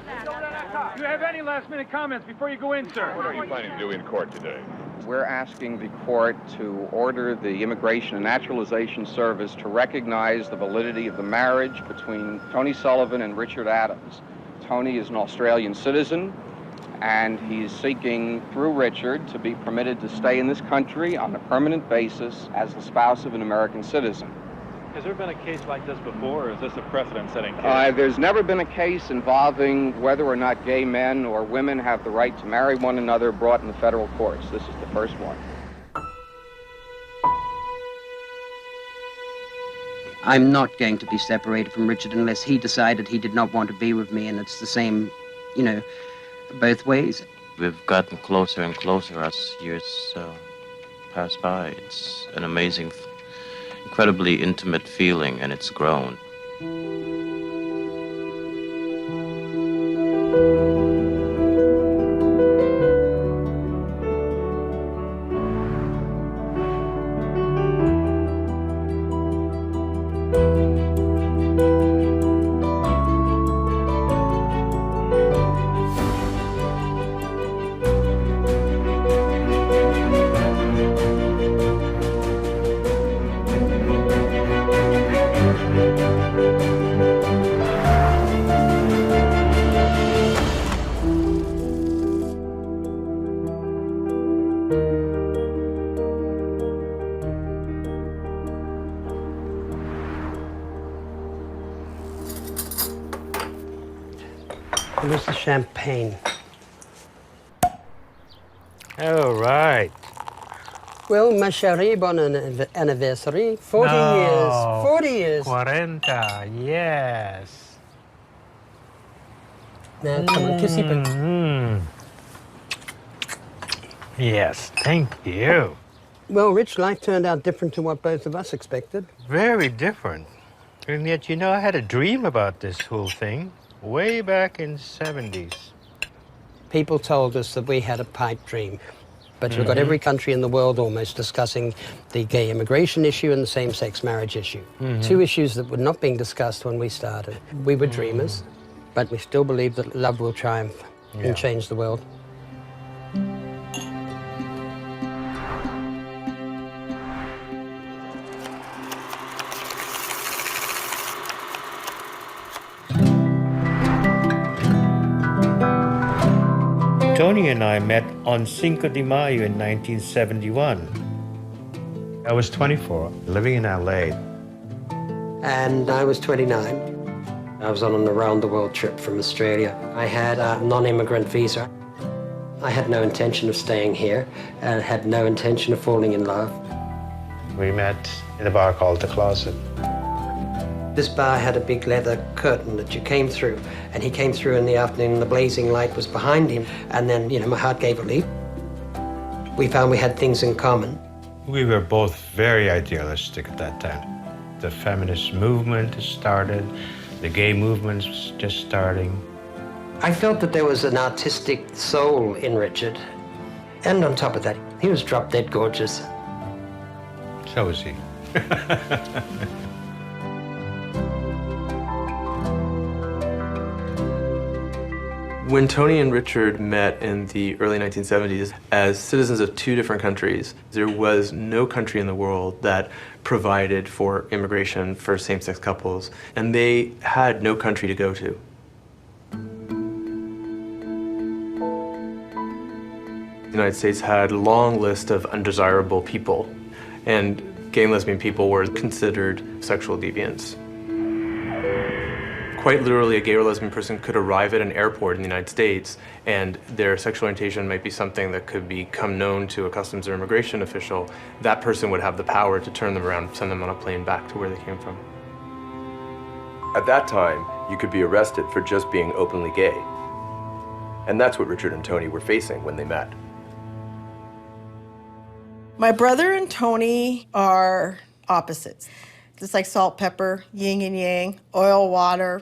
Do you have any last-minute comments before you go in, sir? What are you planning to do in court today? We're asking the court to order the Immigration and Naturalization Service to recognize the validity of the marriage between Tony Sullivan and Richard Adams. Tony is an Australian citizen, and he's seeking, through Richard, to be permitted to stay in this country on a permanent basis as the spouse of an American citizen. Has there been a case like this before, or is this a precedent-setting case? There's never been a case involving whether or not gay men or women have the right to marry one another brought in the federal courts. This is the first one. I'm not going to be separated from Richard unless he decided he did not want to be with me, and it's the same, both ways. We've gotten closer and closer as years pass by. It's an amazing, incredibly intimate feeling, and it's grown. And this is champagne. All right. Well, ma chérie, bon anniversary. 40 years. 40 years. 40, yes. Now, come on, kissy boo. Yes, thank you. Well, Rich, life turned out different to what both of us expected. Very different. And yet, I had a dream about this whole thing way back in the 70s. People told us that we had a pipe dream. But you've got every country in the world almost discussing the gay immigration issue and the same-sex marriage issue. Two issues that were not being discussed when we started. We were dreamers, but we still believe that love will triumph and change the world. Tony and I met on Cinco de Mayo in 1971. I was 24, living in LA. And I was 29. I was on an around-the-world trip from Australia. I had a non-immigrant visa. I had no intention of staying here and had no intention of falling in love. We met in a bar called The Closet. This bar had a big leather curtain that you came through, and he came through in the afternoon, and the blazing light was behind him, and then, my heart gave a leap. We found we had things in common. We were both very idealistic at that time. The feminist movement started, the gay movement was just starting. I felt that there was an artistic soul in Richard, and on top of that, he was drop-dead gorgeous. So was he. When Tony and Richard met in the early 1970s as citizens of two different countries, there was no country in the world that provided for immigration for same-sex couples, and they had no country to go to. The United States had a long list of undesirable people, and gay and lesbian people were considered sexual deviants. Quite literally, a gay or lesbian person could arrive at an airport in the United States and their sexual orientation might be something that could become known to a customs or immigration official. That person would have the power to turn them around, send them on a plane back to where they came from. At that time, you could be arrested for just being openly gay. And that's what Richard and Tony were facing when they met. My brother and Tony are opposites. It's like salt, pepper, yin and yang, oil, water.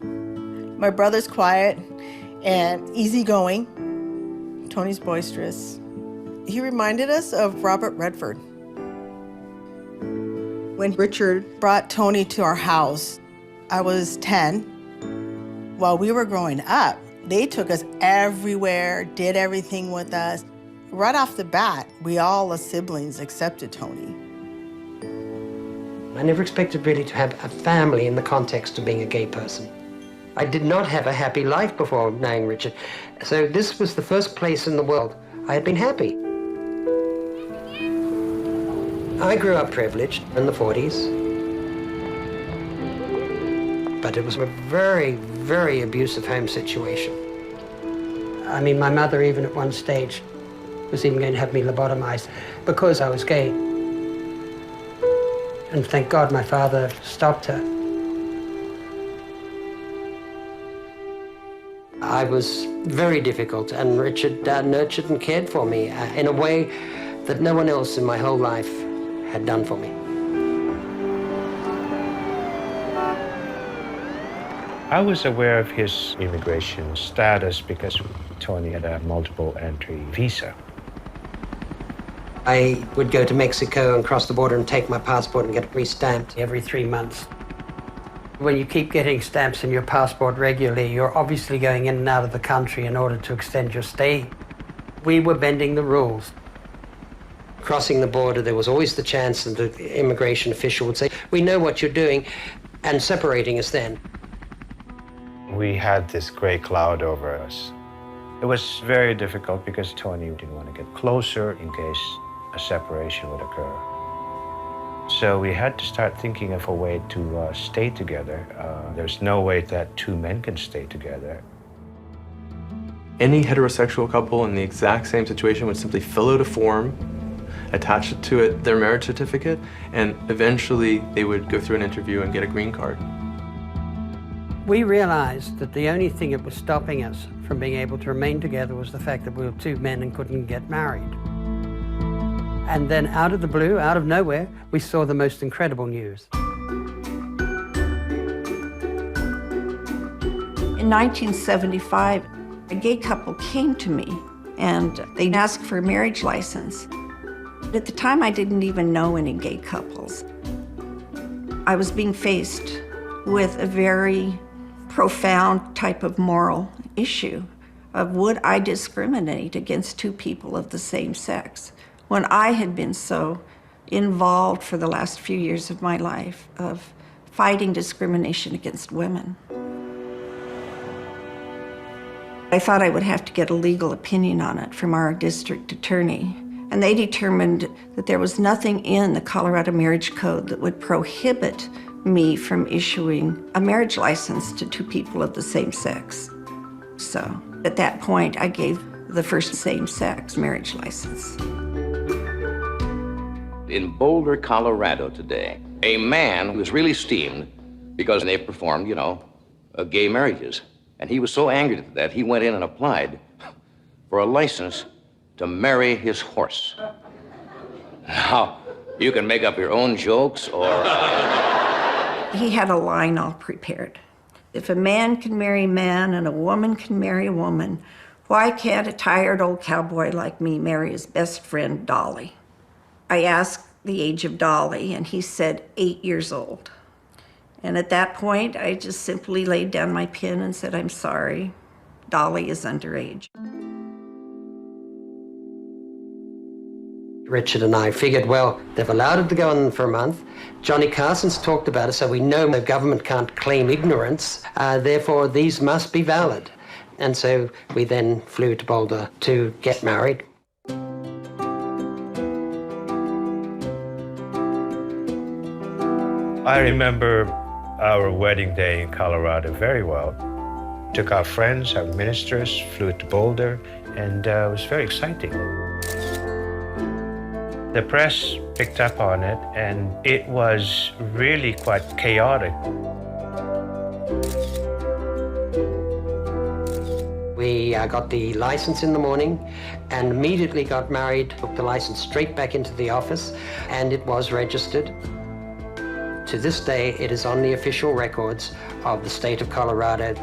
My brother's quiet and easygoing. Tony's boisterous. He reminded us of Robert Redford. When Richard brought Tony to our house, I was 10. While we were growing up, they took us everywhere, did everything with us. Right off the bat, we all as siblings accepted Tony. I never expected really to have a family in the context of being a gay person. I did not have a happy life before knowing Richard. So this was the first place in the world I had been happy. I grew up privileged in the 40s. But it was a very, very abusive home situation. I mean, my mother even at one stage was even going to have me lobotomized because I was gay. And thank God my father stopped her. I was very difficult, and Richard nurtured and cared for me in a way that no one else in my whole life had done for me. I was aware of his immigration status because Tony had a multiple entry visa. I would go to Mexico and cross the border and take my passport and get it re-stamped every 3 months. When you keep getting stamps in your passport regularly, you're obviously going in and out of the country in order to extend your stay. We were bending the rules. Crossing the border, there was always the chance that the immigration official would say, "We know what you're doing," and separating us then. We had this gray cloud over us. It was very difficult because Tony didn't want to get closer in case a separation would occur. So we had to start thinking of a way to stay together. There's no way that two men can stay together. Any heterosexual couple in the exact same situation would simply fill out a form, attach it to their marriage certificate, and eventually they would go through an interview and get a green card. We realized that the only thing that was stopping us from being able to remain together was the fact that we were two men and couldn't get married. And then out of the blue, out of nowhere, we saw the most incredible news. In 1975, a gay couple came to me and they asked for a marriage license. At the time, I didn't even know any gay couples. I was being faced with a very profound type of moral issue of would I discriminate against two people of the same sex when I had been so involved for the last few years of my life of fighting discrimination against women. I thought I would have to get a legal opinion on it from our district attorney, and they determined that there was nothing in the Colorado Marriage Code that would prohibit me from issuing a marriage license to two people of the same sex. So at that point, I gave the first same-sex marriage license. In Boulder, Colorado today, a man was really steamed because they performed, gay marriages. And he was so angry at that, he went in and applied for a license to marry his horse. Now, you can make up your own jokes or... He had a line all prepared. If a man can marry a man and a woman can marry a woman, why can't a tired old cowboy like me marry his best friend, Dolly? I asked the age of Dolly, and he said 8 years old. And at that point, I just simply laid down my pen and said, I'm sorry, Dolly is underage. Richard and I figured, well, they've allowed it to go on for a month. Johnny Carson's talked about it, so we know the government can't claim ignorance. Therefore, these must be valid. And so we then flew to Boulder to get married. I remember our wedding day in Colorado very well. Took our friends, our ministers, flew to Boulder, and it was very exciting. The press picked up on it, and it was really quite chaotic. We got the license in the morning and immediately got married, took the license straight back into the office, and it was registered. To this day, it is on the official records of the state of Colorado.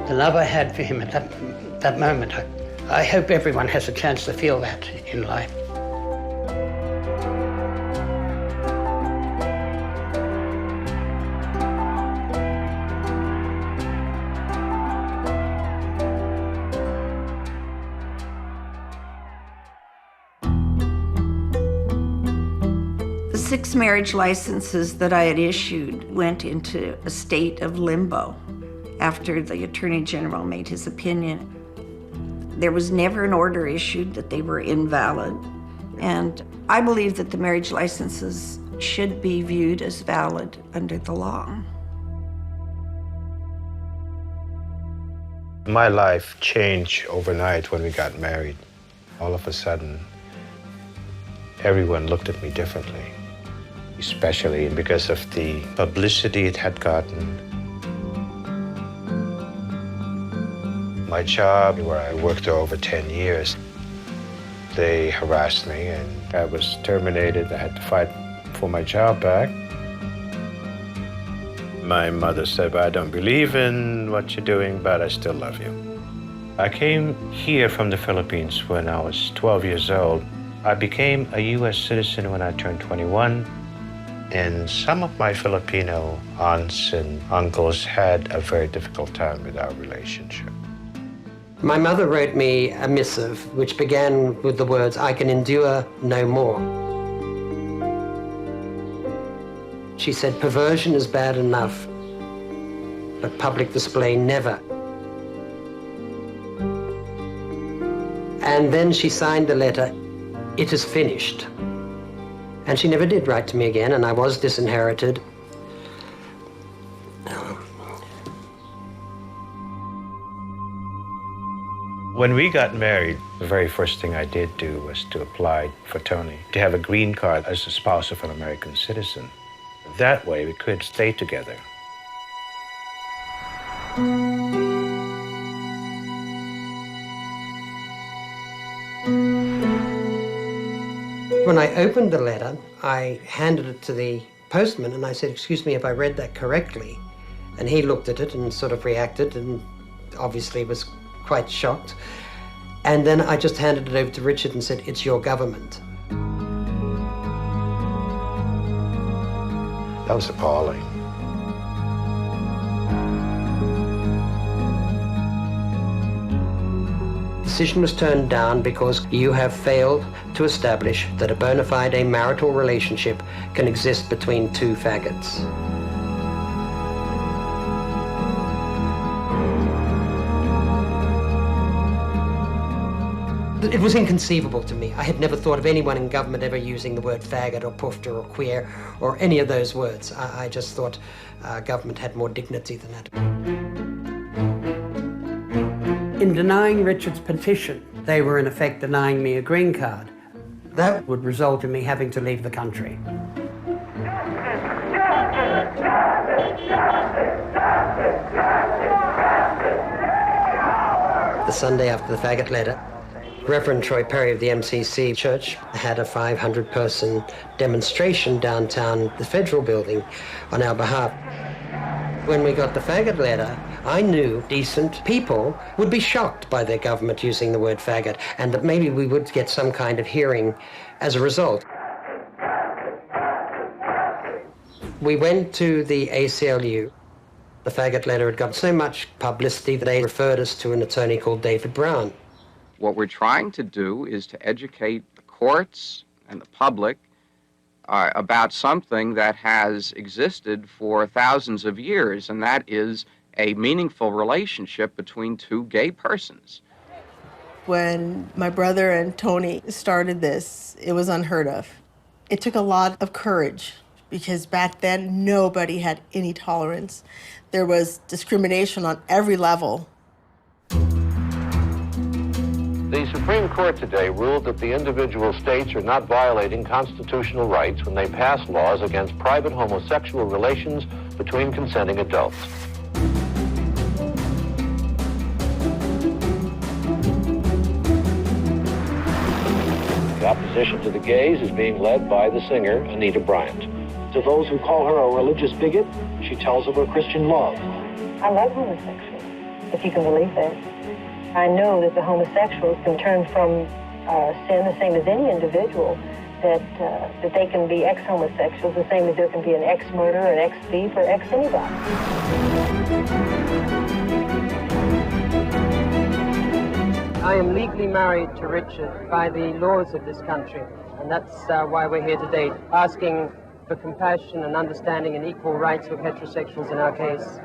The love I had for him at that moment, I hope everyone has a chance to feel that in life. 6 marriage licenses that I had issued went into a state of limbo after the Attorney General made his opinion. There was never an order issued that they were invalid, and I believe that the marriage licenses should be viewed as valid under the law. My life changed overnight when we got married. All of a sudden, everyone looked at me differently, especially because of the publicity it had gotten. My job, where I worked over 10 years, they harassed me and I was terminated. I had to fight for my job back. My mother said, I don't believe in what you're doing, but I still love you. I came here from the Philippines when I was 12 years old. I became a U.S. citizen when I turned 21, and some of my Filipino aunts and uncles had a very difficult time with our relationship. My mother wrote me a missive which began with the words, "I can endure no more." She said, "Perversion is bad enough, but public display never." And then she signed the letter, "It is finished." And she never did write to me again, and I was disinherited. When we got married, the very first thing I did do was to apply for Tony to have a green card as a spouse of an American citizen. That way, we could stay together. When I opened the letter, I handed it to the postman and I said, "Excuse me if I read that correctly." And he looked at it and sort of reacted and obviously was quite shocked. And then I just handed it over to Richard and said, "It's your government." That was appalling. The decision was turned down because you have failed to establish that a bona fide marital relationship can exist between two faggots. It was inconceivable to me. I had never thought of anyone in government ever using the word faggot or poofter or queer or any of those words. I just thought government had more dignity than that. In denying Richard's petition, they were in effect denying me a green card. That would result in me having to leave the country. The Sunday after the faggot letter, Reverend Troy Perry of the MCC Church had a 500-person demonstration downtown the Federal Building on our behalf. When we got the faggot letter, I knew decent people would be shocked by their government using the word faggot, and that maybe we would get some kind of hearing as a result. We went to the ACLU. The faggot letter had got so much publicity that they referred us to an attorney called David Brown. What we're trying to do is to educate the courts and the public about something that has existed for thousands of years, and that is a meaningful relationship between two gay persons. When my brother and Tony started this, it was unheard of. It took a lot of courage because back then nobody had any tolerance. There was discrimination on every level. The Supreme Court today ruled that the individual states are not violating constitutional rights when they pass laws against private homosexual relations between consenting adults. The opposition to the gays is being led by the singer Anita Bryant. To those who call her a religious bigot, she tells of her Christian love. I love homosexuals, if you can believe that. I know that the homosexuals can turn from sin the same as any individual, that they can be ex-homosexuals the same as there can be an ex-murderer, an ex-thief, or ex-anybody. I am legally married to Richard by the laws of this country, and And that's why we're here today, asking for compassion and understanding and equal rights of heterosexuals in our case.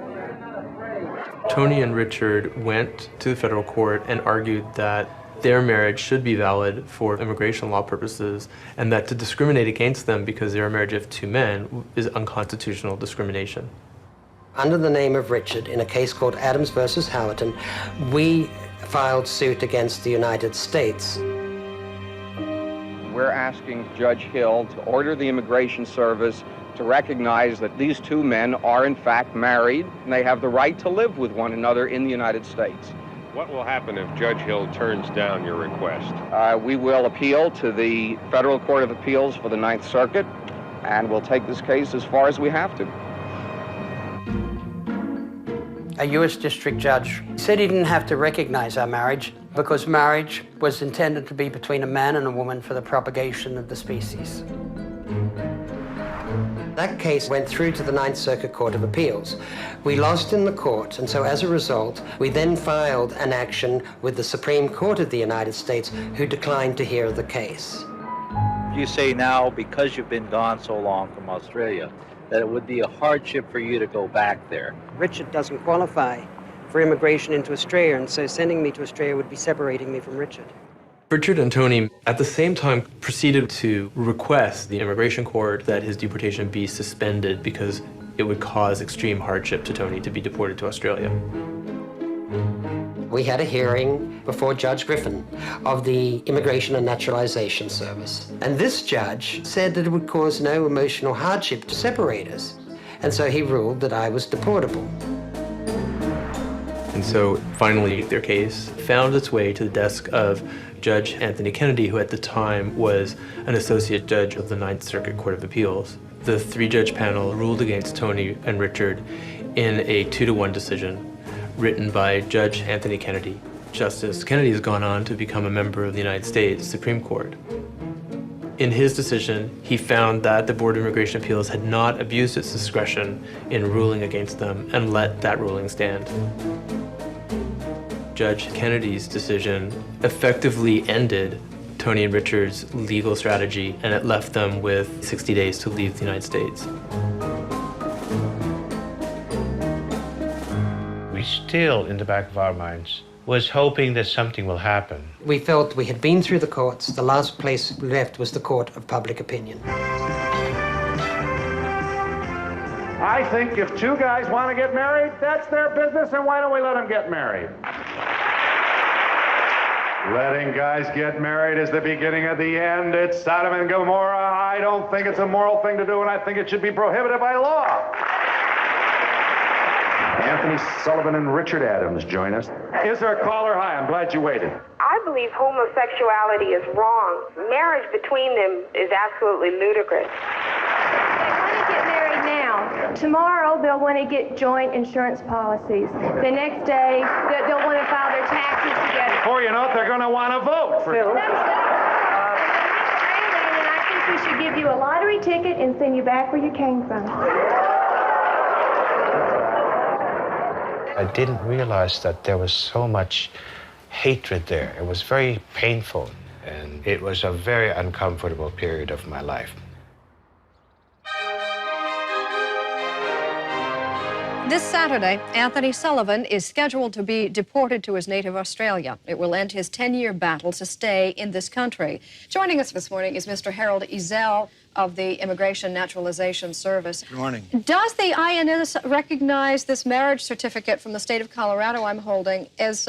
Tony and Richard went to the federal court and argued that their marriage should be valid for immigration law purposes, and that to discriminate against them because they're a marriage of two men is unconstitutional discrimination. Under the name of Richard, in a case called Adams versus Howerton, we filed suit against the United States. We're asking Judge Hill to order the Immigration Service to recognize that these two men are in fact married and they have the right to live with one another in the United States. What will happen if Judge Hill turns down your request? We will appeal to the Federal Court of Appeals for the Ninth Circuit, and we'll take this case as far as we have to. A U.S. district judge said he didn't have to recognize our marriage because marriage was intended to be between a man and a woman for the propagation of the species. That case went through to the Ninth Circuit Court of Appeals. We lost in the court, and so as a result, we then filed an action with the Supreme Court of the United States, who declined to hear the case. You say now, because you've been gone so long from Australia, that it would be a hardship for you to go back there. Richard doesn't qualify for immigration into Australia, and so sending me to Australia would be separating me from Richard. Richard and Tony, at the same time, proceeded to request the immigration court that his deportation be suspended because it would cause extreme hardship to Tony to be deported to Australia. We had a hearing before Judge Griffin of the Immigration and Naturalization Service. And this judge said that it would cause no emotional hardship to separate us. And so he ruled that I was deportable. And so finally, their case found its way to the desk of Judge Anthony Kennedy, who at the time was an associate judge of the Ninth Circuit Court of Appeals. The three-judge panel ruled against Tony and Richard in a 2-to-1 decision written by Judge Anthony Kennedy. Justice Kennedy has gone on to become a member of the United States Supreme Court. In his decision, he found that the Board of Immigration Appeals had not abused its discretion in ruling against them and let that ruling stand. Judge Kennedy's decision effectively ended Tony and Richard's legal strategy, and it left them with 60 days to leave the United States. We still, in the back of our minds, was hoping that something will happen. We felt we had been through the courts. The last place left was the court of public opinion. I think if two guys want to get married, that's their business, and why don't we let them get married? Letting guys get married is the beginning of the end. It's Sodom and Gomorrah. I don't think it's a moral thing to do, and I think it should be prohibited by law. Anthony Sullivan and Richard Adams join us. Is there a caller? Hi, I'm glad you waited. I believe homosexuality is wrong. Marriage between them is absolutely ludicrous. They want to get married now. Tomorrow, they'll want to get joint insurance policies. The next day, they'll want to file their taxes together. Before you know it, they're going to want to vote for... And I think we should give you a lottery ticket and send you back where you came from. I didn't realize that there was so much hatred there. It was very painful, and it was a very uncomfortable period of my life. This Saturday, Anthony Sullivan is scheduled to be deported to his native Australia. It will end his 10-year battle to stay in this country. Joining us this morning is Mr. Harold Ezell of the Immigration Naturalization Service. Good morning. Does the INS recognize this marriage certificate from the state of Colorado I'm holding as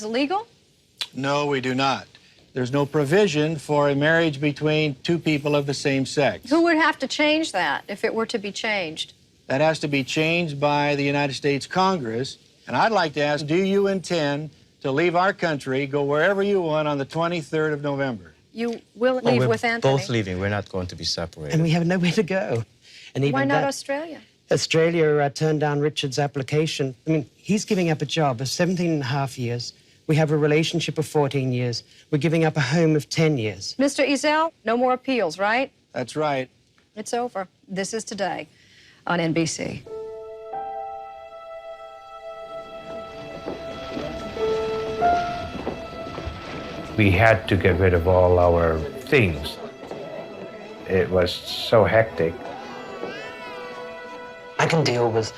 legal? No, we do not. There's no provision for a marriage between two people of the same sex. Who would have to change that if it were to be changed? That has to be changed by the United States Congress. And I'd like to ask, do you intend to leave our country, go wherever you want on the 23rd of November? You will leave with Anthony? Both leaving. We're not going to be separated. And we have nowhere to go. And even Why not that, Australia? Australia turned down Richard's application. I mean, he's giving up a job of 17 and a half years. We have a relationship of 14 years. We're giving up a home of 10 years. Mr. Ezell, no more appeals, right? That's right. It's over. This is Today on NBC. We had to get rid of all our things. It was so hectic. I can deal with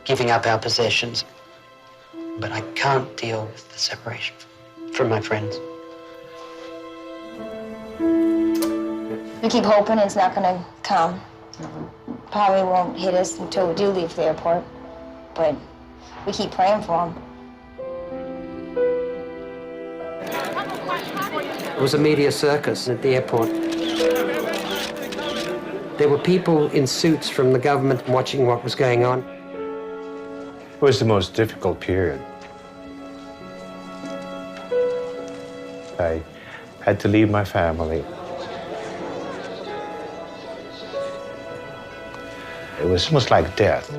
giving up our possessions, but I can't deal with the separation from my friends. We keep hoping it's not going to come. Probably won't hit us until we do leave the airport, but we keep praying for them. It was a media circus at the airport. There were people in suits from the government watching what was going on. It was the most difficult period. I had to leave my family. It was almost like death.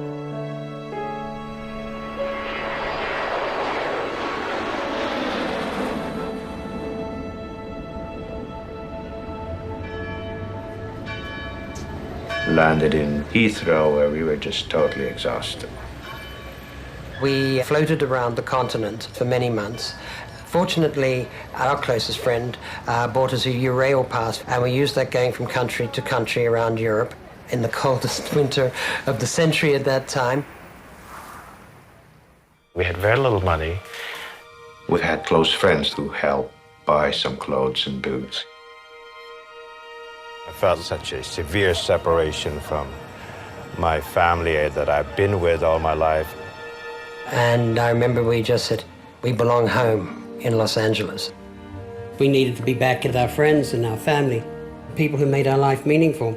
Landed in Heathrow, where we were just totally exhausted. We floated around the continent for many months. Fortunately, our closest friend bought us a Eurail pass, and we used that going from country to country around Europe in the coldest winter of the century at that time. We had very little money. We had close friends who helped buy some clothes and boots. I felt such a severe separation from my family that I've been with all my life. And I remember we just said, we belong home in Los Angeles. We needed to be back with our friends and our family, people who made our life meaningful.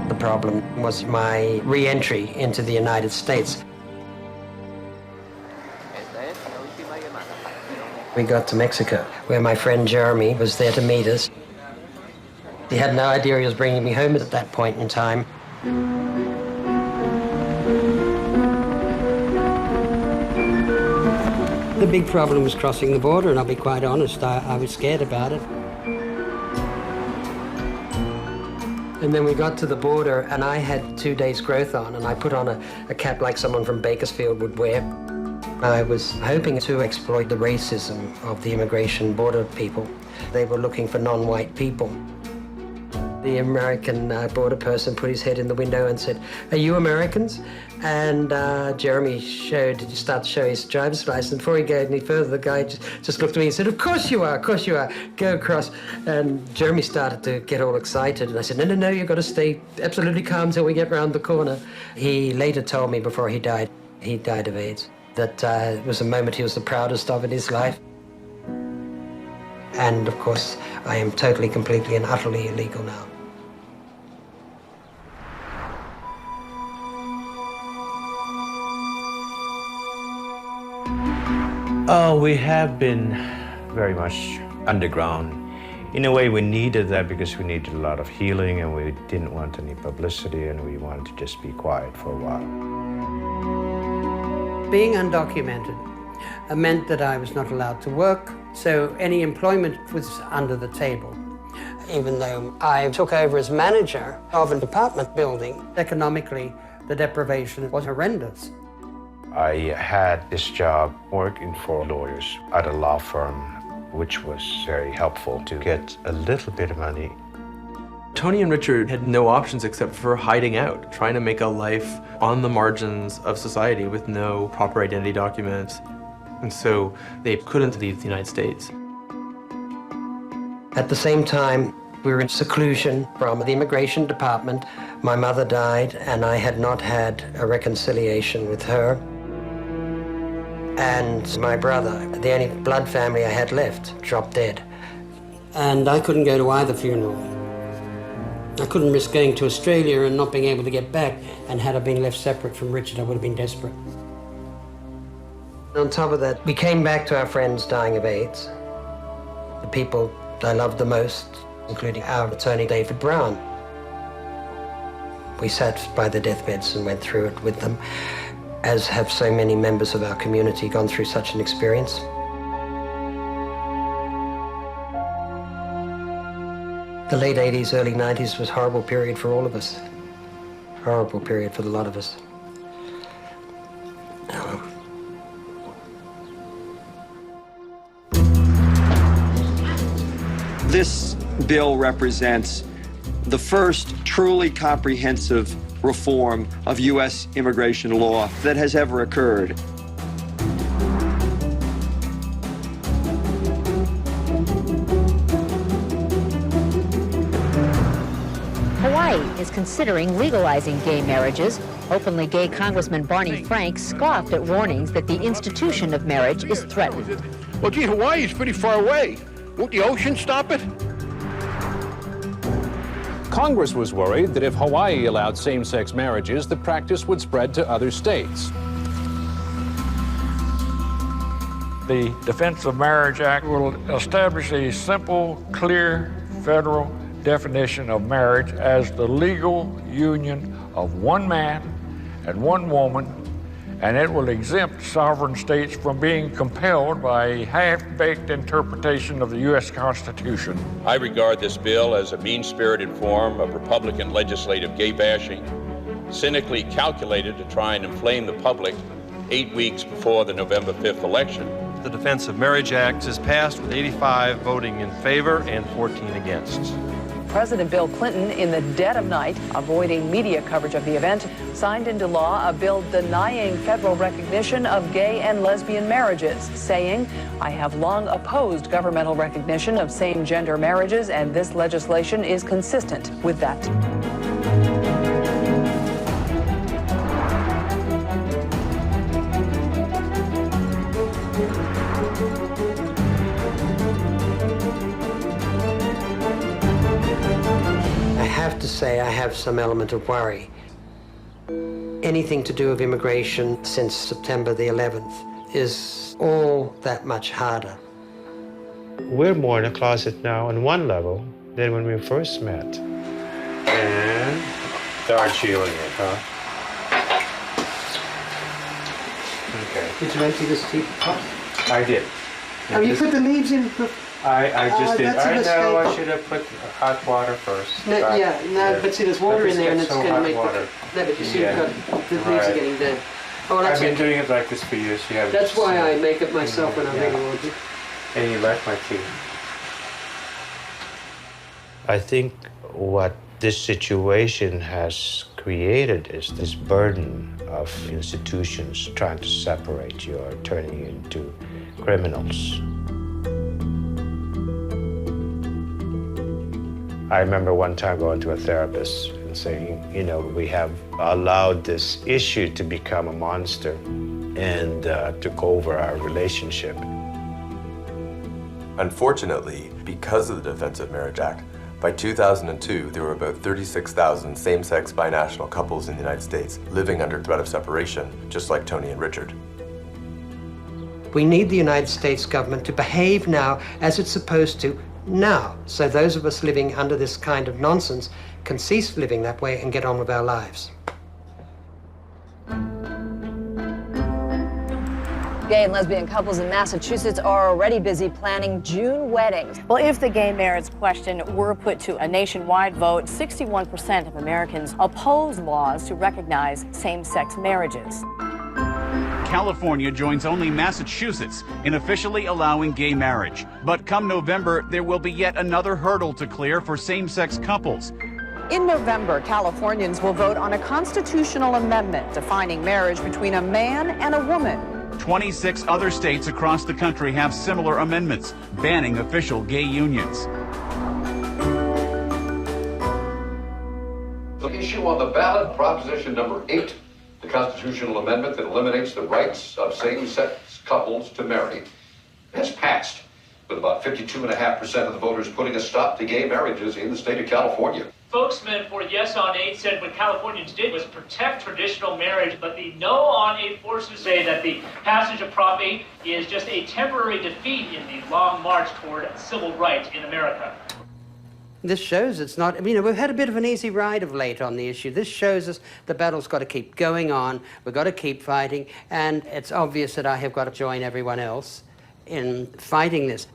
The problem was my re-entry into the United States. We got to Mexico, where my friend Jeremy was there to meet us. He had no idea he was bringing me home at that point in time. The big problem was crossing the border, and I'll be quite honest, I was scared about it. And then we got to the border, and I had 2 days' growth on, and I put on a cap like someone from Bakersfield would wear. I was hoping to exploit the racism of the immigration border people. They were looking for non-white people. The American border person put his head in the window and said, "Are you Americans?" And Jeremy started to show his driver's license. Before he go any further, the guy just looked at me and said, "Of course you are, of course you are. Go across." And Jeremy started to get all excited. And I said, no, you've got to stay absolutely calm till we get round the corner. He later told me before he died of AIDS, that it was a moment he was the proudest of in his life. And of course, I am totally, completely and utterly illegal now. Oh, we have been very much underground. In a way, we needed that because we needed a lot of healing and we didn't want any publicity and we wanted to just be quiet for a while. Being undocumented meant that I was not allowed to work, so any employment was under the table. Even though I took over as manager of an apartment building, economically, the deprivation was horrendous. I had this job working for lawyers at a law firm, which was very helpful to get a little bit of money. Tony and Richard had no options except for hiding out, trying to make a life on the margins of society with no proper identity documents. And so they couldn't leave the United States. At the same time, we were in seclusion from the immigration department. My mother died, and I had not had a reconciliation with her. And my brother, the only blood family I had left, dropped dead. And I couldn't go to either funeral. I couldn't risk going to Australia and not being able to get back, and had I been left separate from Richard, I would have been desperate. On top of that, we came back to our friends dying of AIDS. The people I loved the most, including our attorney, David Brown. We sat by the deathbeds and went through it with them, as have so many members of our community gone through such an experience. The late 80s, early 90s was a horrible period for all of us. Horrible period for a lot of us. This bill represents the first truly comprehensive reform of U.S. immigration law that has ever occurred. Hawaii is considering legalizing gay marriages. Openly gay Congressman Barney Frank scoffed at warnings that the institution of marriage is threatened. Well, gee, Hawaii is pretty far away. Won't the ocean stop it? Congress was worried that if Hawaii allowed same-sex marriages, the practice would spread to other states. The Defense of Marriage Act will establish a simple, clear federal definition of marriage as the legal union of one man and one woman, and it will exempt sovereign states from being compelled by a half-baked interpretation of the U.S. Constitution. I regard this bill as a mean-spirited form of Republican legislative gay bashing, cynically calculated to try and inflame the public 8 weeks before the November 5th election. The Defense of Marriage Act is passed with 85 voting in favor and 14 against. President Bill Clinton, in the dead of night, avoiding media coverage of the event, signed into law a bill denying federal recognition of gay and lesbian marriages, saying, "I have long opposed governmental recognition of same-gender marriages, and this legislation is consistent with that." I have to say I have some element of worry. Anything to do with immigration since September the 11th is all that much harder. We're more in a closet now on one level than when we first met. And they aren't shielding it, huh? Okay. Did you empty this teapot? I did. Oh, you put the leaves in? I just did. That's a I mistake. know I should have put hot water first. No, but see, there's water in there, and it's going to make water. No, but you see, you've got the leaves are getting dead. Oh, well, I've that's been okay. doing it like this for years. You haven't That's why seen I it. make it myself when I really want to. And you like my tea. I think what this situation has created is this burden of institutions trying to separate you or turning you into criminals. I remember one time going to a therapist and saying, you know, we have allowed this issue to become a monster and took over our relationship. Unfortunately, because of the Defense of Marriage Act, by 2002, there were about 36,000 same-sex binational couples in the United States living under threat of separation, just like Tony and Richard. We need the United States government to behave now as it's supposed to now, so those of us living under this kind of nonsense can cease living that way and get on with our lives. Gay and lesbian couples in Massachusetts are already busy planning June weddings. Well, if the gay marriage question were put to a nationwide vote, 61% of Americans oppose laws to recognize same-sex marriages. California joins only Massachusetts in officially allowing gay marriage. But come November, there will be yet another hurdle to clear for same-sex couples. In November, Californians will vote on a constitutional amendment defining marriage between a man and a woman. 26 other states across the country have similar amendments, banning official gay unions. The issue on the ballot, Proposition number 8, the constitutional amendment that eliminates the rights of same-sex couples to marry, has passed, with about 52.5% of the voters putting a stop to gay marriages in the state of California. Spokesman for Yes on 8 said what Californians did was protect traditional marriage, but the No on 8 forces say that the passage of Prop 8 is just a temporary defeat in the long march toward civil rights in America. This shows it's not, you know, we've had a bit of an easy ride of late on the issue. This shows us the battle's got to keep going on, we've got to keep fighting, and it's obvious that I have got to join everyone else in fighting this.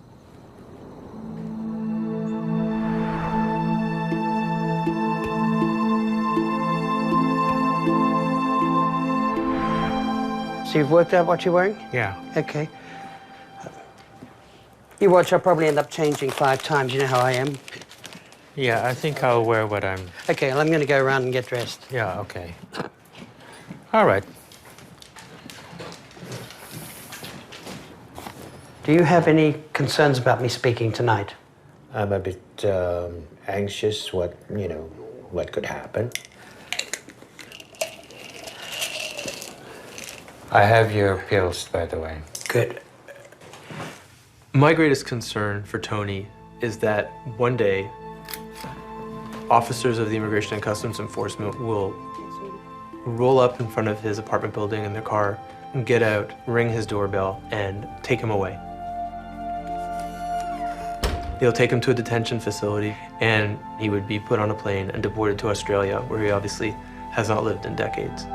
So you've worked out what you're wearing? Yeah. Okay. You watch, I'll probably end up changing 5 times. You know how I am. Yeah, I think I'll wear what I'm... Okay, well, I'm going to go around and get dressed. Yeah, okay. All right. Do you have any concerns about me speaking tonight? I'm a bit anxious what could happen. I have your pills, by the way. Good. My greatest concern for Tony is that one day, officers of the Immigration and Customs Enforcement will roll up in front of his apartment building in their car, and get out, ring his doorbell, and take him away. They'll take him to a detention facility, and he would be put on a plane and deported to Australia, where he obviously has not lived in decades.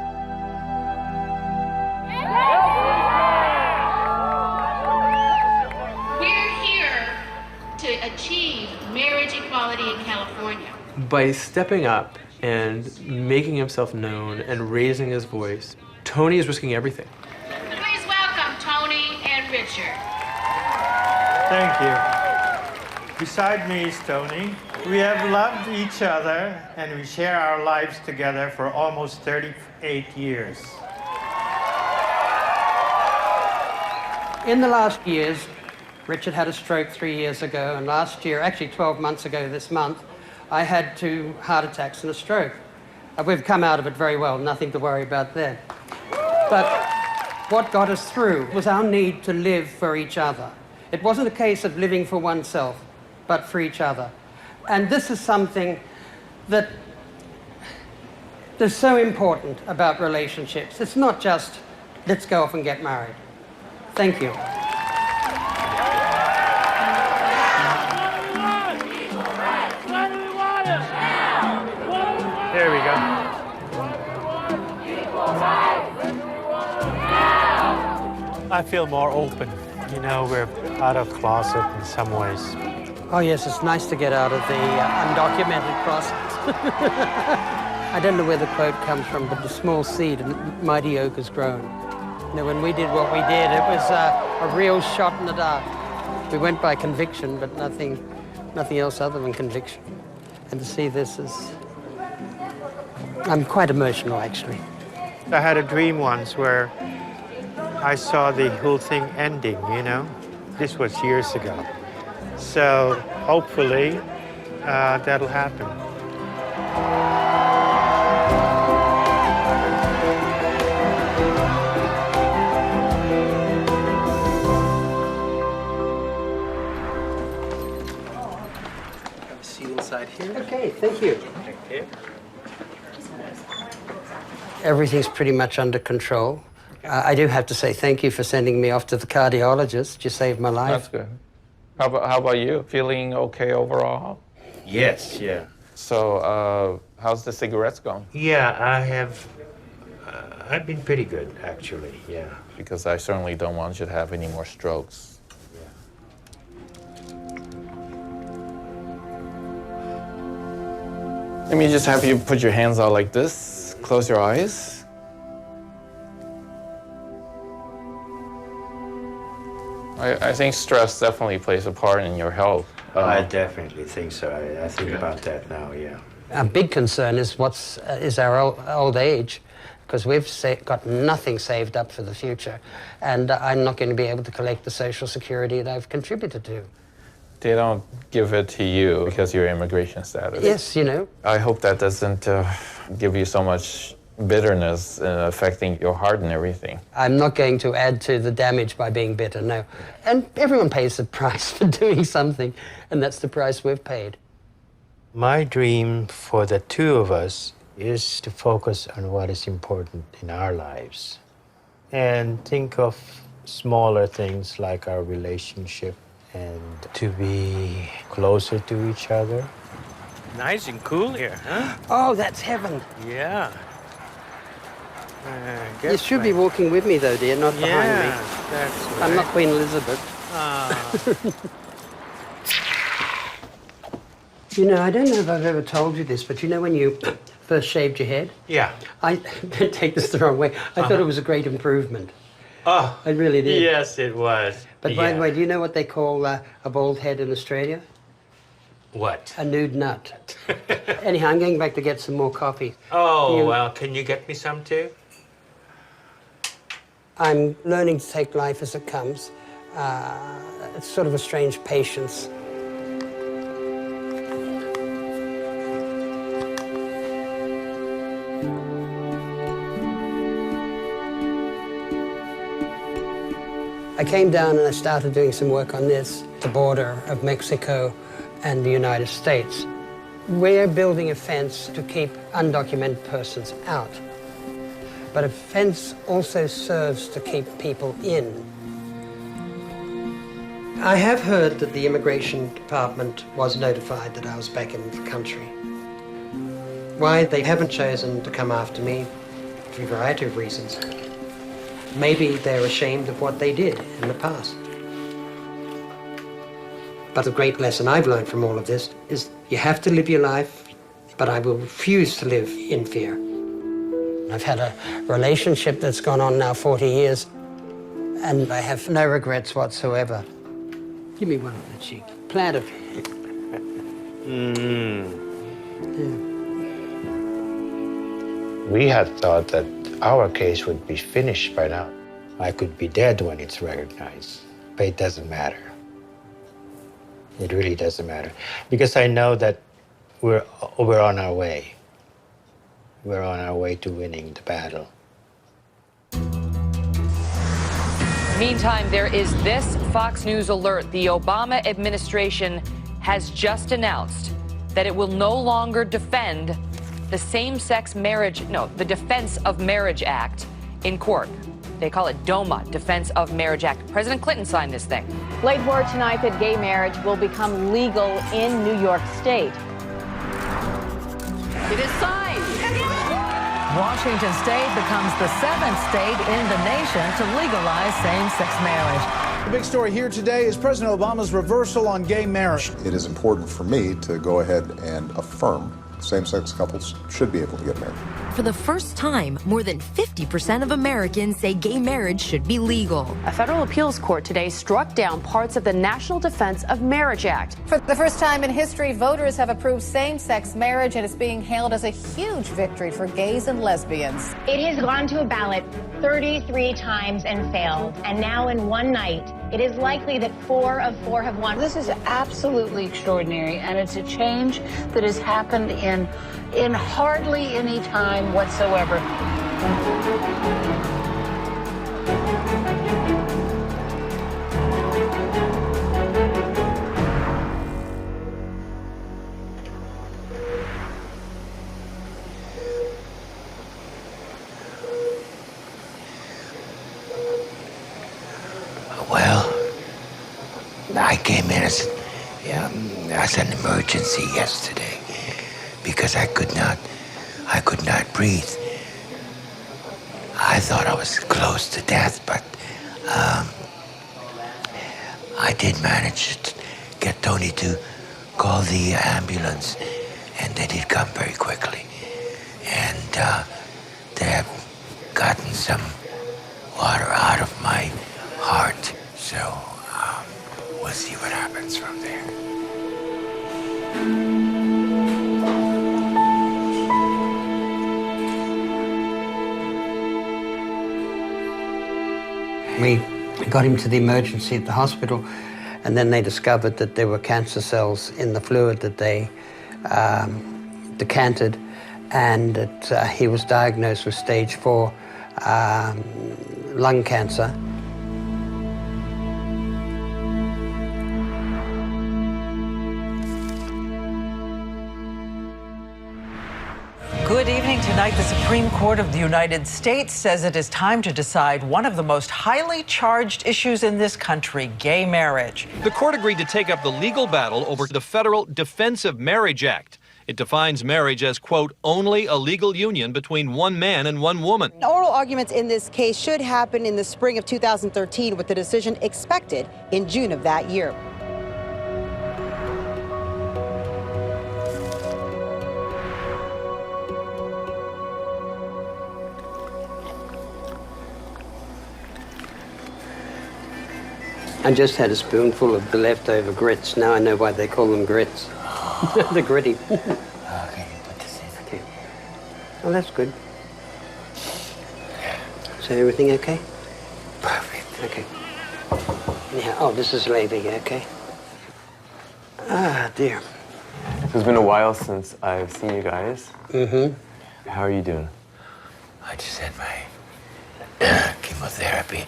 We're here to achieve marriage equality in California. By stepping up and making himself known and raising his voice, Tony is risking everything. Please welcome Tony and Richard. Thank you. Beside me is Tony. We have loved each other and we share our lives together for almost 38 years. In the last years, Richard had a stroke 3 years ago, and last year, actually 12 months ago this month, I had 2 heart attacks and a stroke. We've come out of it very well, nothing to worry about there. But what got us through was our need to live for each other. It wasn't a case of living for oneself, but for each other. And this is something that is so important about relationships. It's not just, let's go off and get married. Thank you. There we go. I feel more open. You know, we're out of closet in some ways. Oh yes, it's nice to get out of the undocumented process. I don't know where the quote comes from, but the small seed and mighty oak has grown. You know, when we did what we did, it was a real shot in the dark. We went by conviction, but nothing else other than conviction. And to see this is... I'm quite emotional, actually. I had a dream once where I saw the whole thing ending, you know? This was years ago. So hopefully that'll happen. Have a seat inside here. Okay, thank you. Thank you. Everything's pretty much under control. I do have to say thank you for sending me off to the cardiologist. You saved my life. That's good. How about you? Feeling okay overall? Yes, yeah. So, how's the cigarettes going? Yeah, I've been pretty good, actually, yeah. Because I certainly don't want you to have any more strokes. Let me just have you put your hands out like this. Close your eyes. I think stress definitely plays a part in your health. I definitely think so. I think about that now, yeah. Our big concern is is our old age, because we've got nothing saved up for the future, and I'm not going to be able to collect the Social Security that I've contributed to. They don't give it to you because of your immigration status. Yes, you know. I hope that doesn't give you so much bitterness affecting your heart and everything. I'm not going to add to the damage by being bitter, no. And everyone pays the price for doing something, and that's the price we've paid. My dream for the two of us is to focus on what is important in our lives and think of smaller things like our relationship and to be closer to each other. Nice and cool here, huh? Oh, that's heaven. Yeah. You should be walking with me, though, dear, not behind me. That's right. I'm not Queen Elizabeth. You know, I don't know if I've ever told you this, but you know when you first shaved your head? Yeah. Don't take this the wrong way. I thought it was a great improvement. Oh, it really did. Yes, it was. But by the way, do you know what they call a bald head in Australia? What? A nude nut. Anyhow, I'm going back to get some more coffee. Oh, well, can you get me some too? I'm learning to take life as it comes. It's sort of a strange patience. I came down and I started doing some work on this, the border of Mexico and the United States. We're building a fence to keep undocumented persons out. But a fence also serves to keep people in. I have heard that the Immigration Department was notified that I was back in the country. Why they haven't chosen to come after me, for a variety of reasons. Maybe they're ashamed of what they did in the past. But the great lesson I've learned from all of this is you have to live your life, but I will refuse to live in fear. I've had a relationship that's gone on now 40 years, and I have no regrets whatsoever. Give me one on the cheek. Plant of We had thought that our case would be finished by now. I could be dead when it's recognized, but it doesn't matter. It really doesn't matter. Because I know that we're on our way. We're on our way to winning the battle. Meantime, there is this Fox News alert. The Obama administration has just announced that it will no longer defend the Same-Sex Marriage, the Defense of Marriage Act in court. They call it DOMA, Defense of Marriage Act. President Clinton signed this thing. Late word tonight that gay marriage will become legal in New York State. It is signed. Washington State becomes the 7th state in the nation to legalize same-sex marriage. The big story here today is President Obama's reversal on gay marriage. It is important for me to go ahead and affirm same-sex couples should be able to get married. For the first time, more than 50% of Americans say gay marriage should be legal. A federal appeals court today struck down parts of the National Defense of Marriage Act. For the first time in history, voters have approved same-sex marriage, and it's being hailed as a huge victory for gays and lesbians. It has gone to a ballot 33 times and failed, and now in one night, it is likely that 4 of 4 have won. This is absolutely extraordinary, and it's a change that has happened in hardly any time whatsoever. Well, I came in as an emergency yesterday because I could not breathe. I thought I was close to death, but I did manage to get Tony to call the ambulance, and they did come very quickly. And they have gotten some water out of my heart, so we'll see what happens from there. We got him to the emergency at the hospital, and then they discovered that there were cancer cells in the fluid that they decanted, and that he was diagnosed with stage 4 lung cancer. Good evening. Tonight, the Supreme Court of the United States says it is time to decide one of the most highly charged issues in this country, gay marriage. The court agreed to take up the legal battle over the federal Defense of Marriage Act. It defines marriage as, quote, only a legal union between one man and one woman. Oral arguments in this case should happen in the spring of 2013, with the decision expected in June of that year. I just had a spoonful of the leftover grits. Now I know why they call them grits. They're gritty. Okay, put this in. Okay. Well, that's good. So everything okay? Perfect. Okay. Yeah. Oh, this is Levy. Okay. Ah, dear. It's been a while since I've seen you guys. Mm-hmm. How are you doing? I just had my chemotherapy.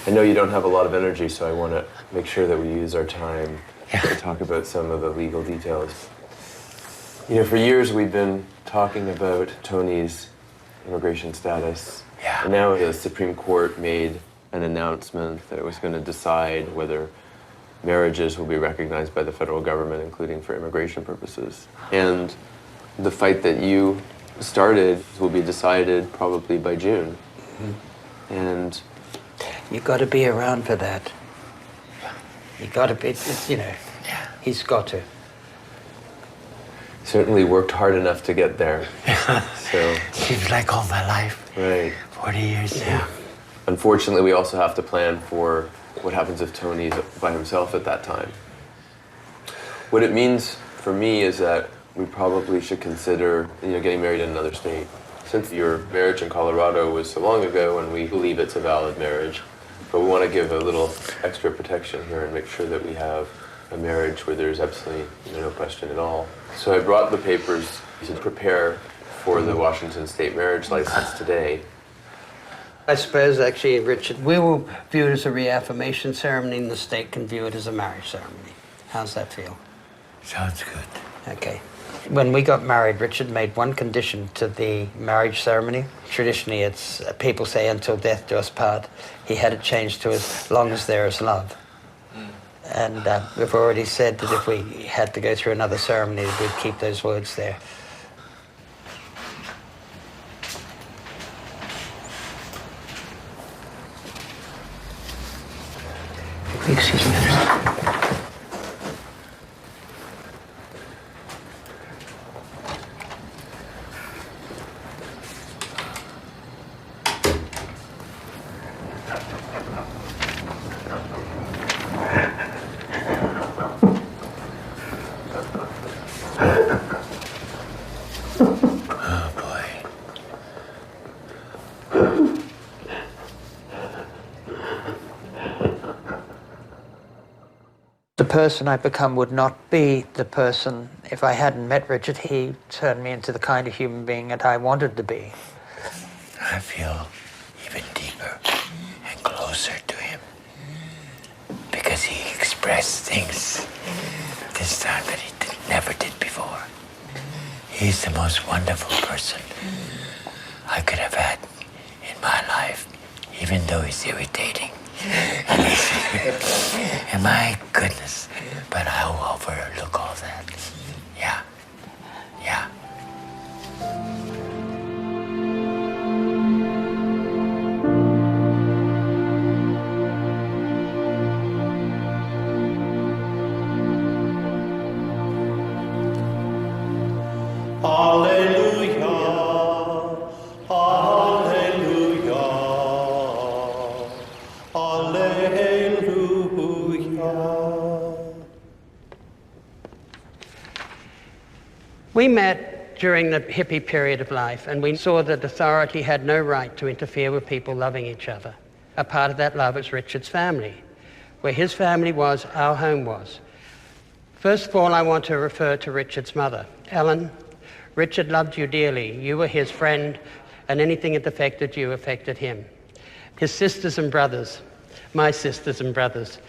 I know you don't have a lot of energy, so I want to make sure that we use our time to talk about some of the legal details. You know, for years we've been talking about Tony's immigration status. Yeah. And now the Supreme Court made an announcement that it was going to decide whether marriages will be recognized by the federal government, including for immigration purposes. And the fight that you started will be decided probably by June. Mm-hmm. And You got to be around for that. You got to be, you know. Yeah. He's got to. certainly worked hard enough to get there. So seems like all my life. Right. 40 years. Yeah. Unfortunately, we also have to plan for what happens if Tony's by himself at that time. What it means for me is that we probably should consider, getting married in another state. Since your marriage in Colorado was so long ago, and we believe it's a valid marriage, but we want to give a little extra protection here and make sure that we have a marriage where there's absolutely no question at all. So I brought the papers to prepare for the Washington State marriage license today. I suppose, actually, Richard, we will view it as a reaffirmation ceremony, and the state can view it as a marriage ceremony. How's that feel? Sounds good. Okay. When we got married, Richard made one condition to the marriage ceremony. Traditionally, it's people say until death do us part. He had it changed to as long as there is love. And we've already said that if we had to go through another ceremony, we'd keep those words there. Excuse me. The person I become would not be the person if I hadn't met Richard. He turned me into the kind of human being that I wanted to be. I feel even deeper and closer to him because he expressed things this time that he never did before. He's the most wonderful person I could have had in my life, even though he's irritating. And my goodness, but I'll overlook all that. Yeah, yeah. Hallelujah, hallelujah, hallelujah. We met during the hippie period of life, and we saw that authority had no right to interfere with people loving each other. A part of that love is Richard's family. Where his family was, our home was. First of all, I want to refer to Richard's mother, Ellen. Richard loved you dearly. You were his friend, and anything that affected you affected him. His sisters and brothers, my sisters and brothers,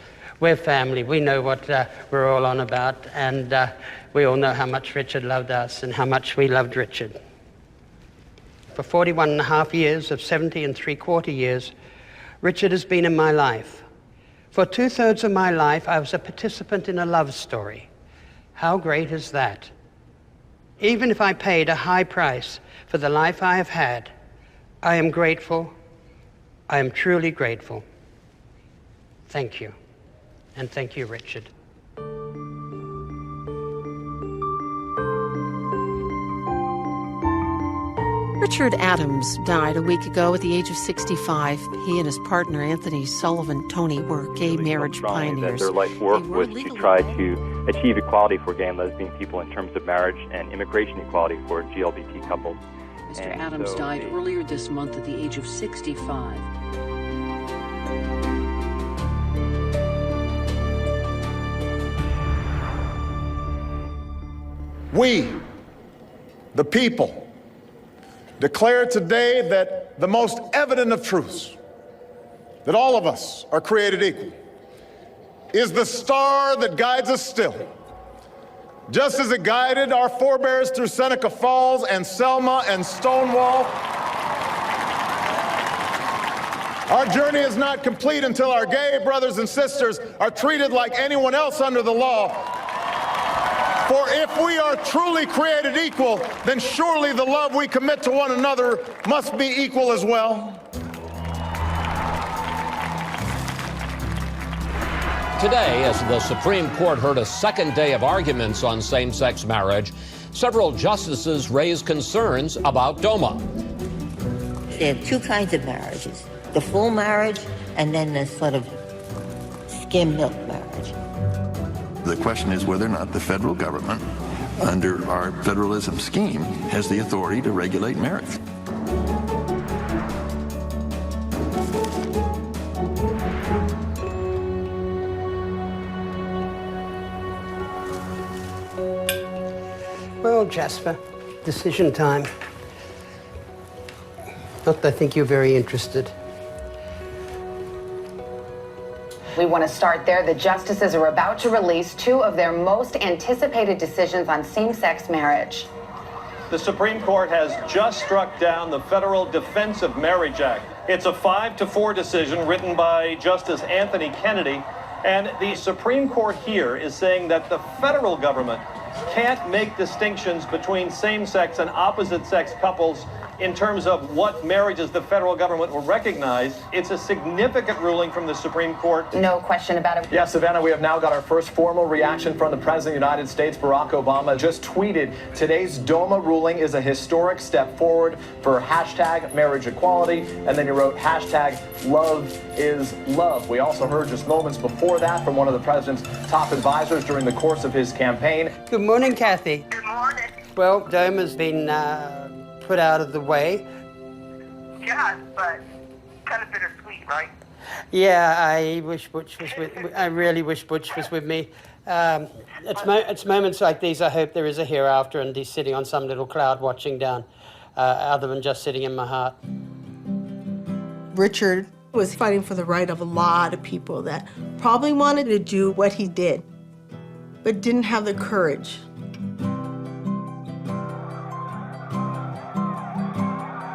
we're family. We know what we're all on about, and we all know how much Richard loved us and how much we loved Richard. For 41 and a half years of 70 3/4 years, Richard has been in my life. For 2/3 of my life, I was a participant in a love story. How great is that? Even if I paid a high price for the life I have had, I am grateful. I am truly grateful. Thank you. And thank you, Richard. Richard Adams died a week ago at the age of 65. He and his partner, Anthony Sullivan Tony, were gay marriage pioneers. Their life work was to try to achieve equality for gay and lesbian people in terms of marriage and immigration equality for GLBT couples. Mr. Adams died earlier this month at the age of 65. We, the people, declare today that the most evident of truths, that all of us are created equal, is the star that guides us still, just as it guided our forebears through Seneca Falls and Selma and Stonewall. Our journey is not complete until our gay brothers and sisters are treated like anyone else under the law. For if we are truly created equal, then surely the love we commit to one another must be equal as well. Today, as the Supreme Court heard a second day of arguments on same-sex marriage, several justices raised concerns about DOMA. There are two kinds of marriages, the full marriage and then the sort of skim milk marriage. The question is whether or not the federal government, under our federalism scheme, has the authority to regulate marriage. Well, Jasper, decision time. Not that I think you're very interested. We want to start there. The justices are about to release two of their most anticipated decisions on same-sex marriage. The Supreme Court has just struck down the Federal Defense of Marriage Act. It's a 5-4 decision written by Justice Anthony Kennedy. And the Supreme Court here is saying that the federal government can't make distinctions between same-sex and opposite-sex couples in terms of what marriages the federal government will recognize. It's a significant ruling from the Supreme Court. No question about it. Yeah, Savannah, we have now got our first formal reaction from the President of the United States. Barack Obama just tweeted, today's DOMA ruling is a historic step forward for hashtag marriage equality. And then he wrote hashtag love is love. We also heard just moments before that from one of the president's top advisors during the course of his campaign. Good morning, Kathy. Good morning. Well, DOMA's been put out of the way. Yeah, but kind of bittersweet, right? Yeah, I wish Butch was with. I really wish Butch was with me. It's moments like these I hope there is a hereafter, and he's sitting on some little cloud watching down, other than just sitting in my heart. Richard was fighting for the right of a lot of people that probably wanted to do what he did, but didn't have the courage.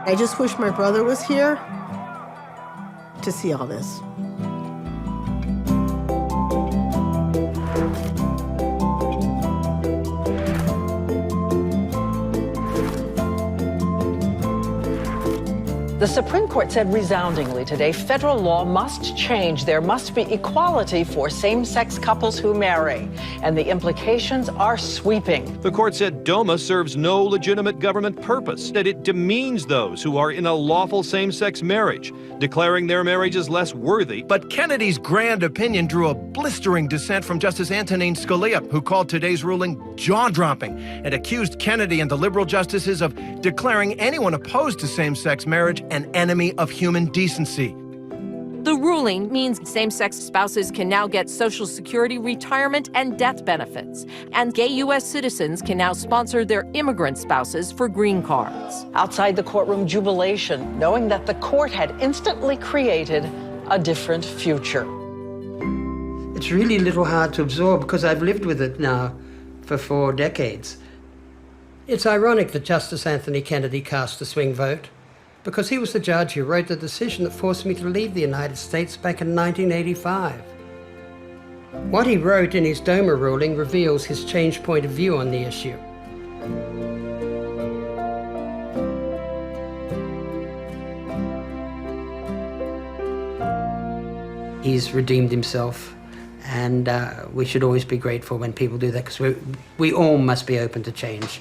I just wish my brother was here to see all this. The Supreme Court said resoundingly today, federal law must change. There must be equality for same-sex couples who marry. And the implications are sweeping. The court said DOMA serves no legitimate government purpose, that it demeans those who are in a lawful same-sex marriage, declaring their marriages less worthy. But Kennedy's grand opinion drew a blistering dissent from Justice Antonin Scalia, who called today's ruling jaw-dropping and accused Kennedy and the liberal justices of declaring anyone opposed to same-sex marriage an enemy of human decency. The ruling means same-sex spouses can now get Social Security, retirement, and death benefits. And gay U.S. citizens can now sponsor their immigrant spouses for green cards. Outside the courtroom, jubilation, knowing that the court had instantly created a different future. It's really a little hard to absorb because I've lived with it now for 4 decades. It's ironic that Justice Anthony Kennedy cast a swing vote, because he was the judge who wrote the decision that forced me to leave the United States back in 1985. What he wrote in his DOMA ruling reveals his changed point of view on the issue. He's redeemed himself, and we should always be grateful when people do that, because we all must be open to change.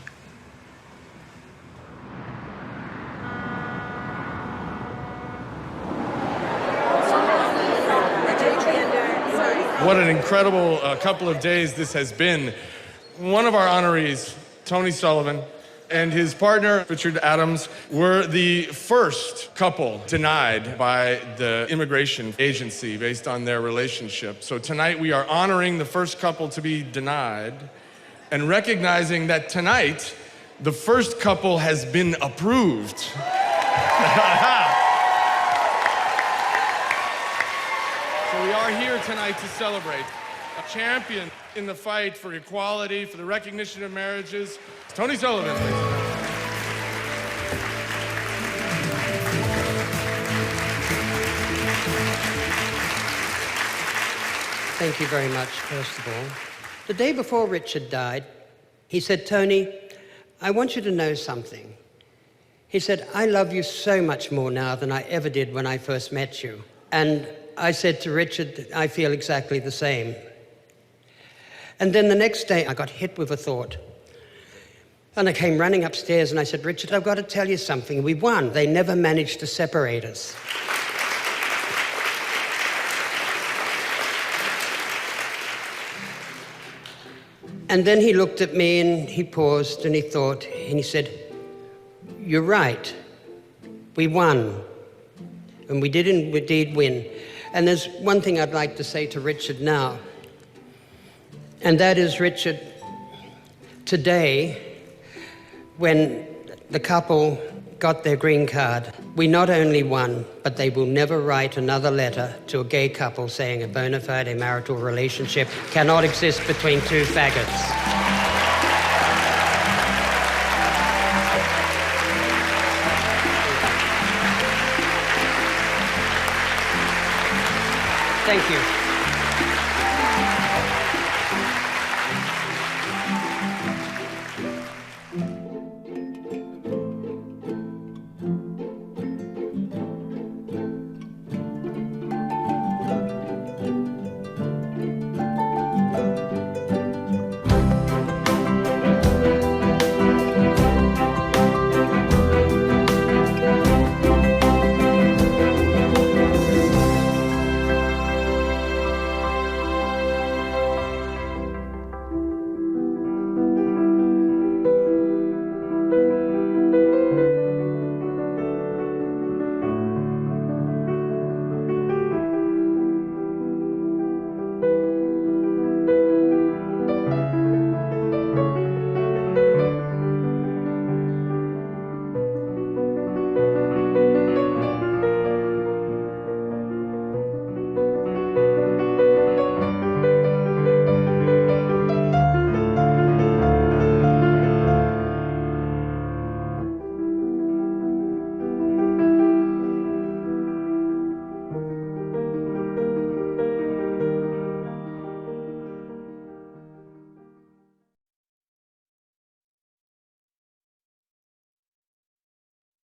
What an incredible couple of days this has been. One of our honorees, Tony Sullivan, and his partner, Richard Adams, were the first couple denied by the immigration agency based on their relationship. So tonight we are honoring the first couple to be denied and recognizing that tonight the first couple has been approved. So we are here tonight to celebrate a champion in the fight for equality, for the recognition of marriages, Tony Sullivan. Thank you very much, first of all. The day before Richard died, he said, "Tony, I want you to know something." He said, "I love you so much more now than I ever did when I first met you." And I said to Richard, "I feel exactly the same." And then the next day, I got hit with a thought. And I came running upstairs and I said, "Richard, I've got to tell you something. We won. They never managed to separate us." And then he looked at me and he paused and he thought and he said, "You're right. We won. And we did indeed win." And there's one thing I'd like to say to Richard now. And that is, Richard, today, when the couple got their green card, we not only won, but they will never write another letter to a gay couple saying a bona fide marital relationship cannot exist between two faggots. Thank you.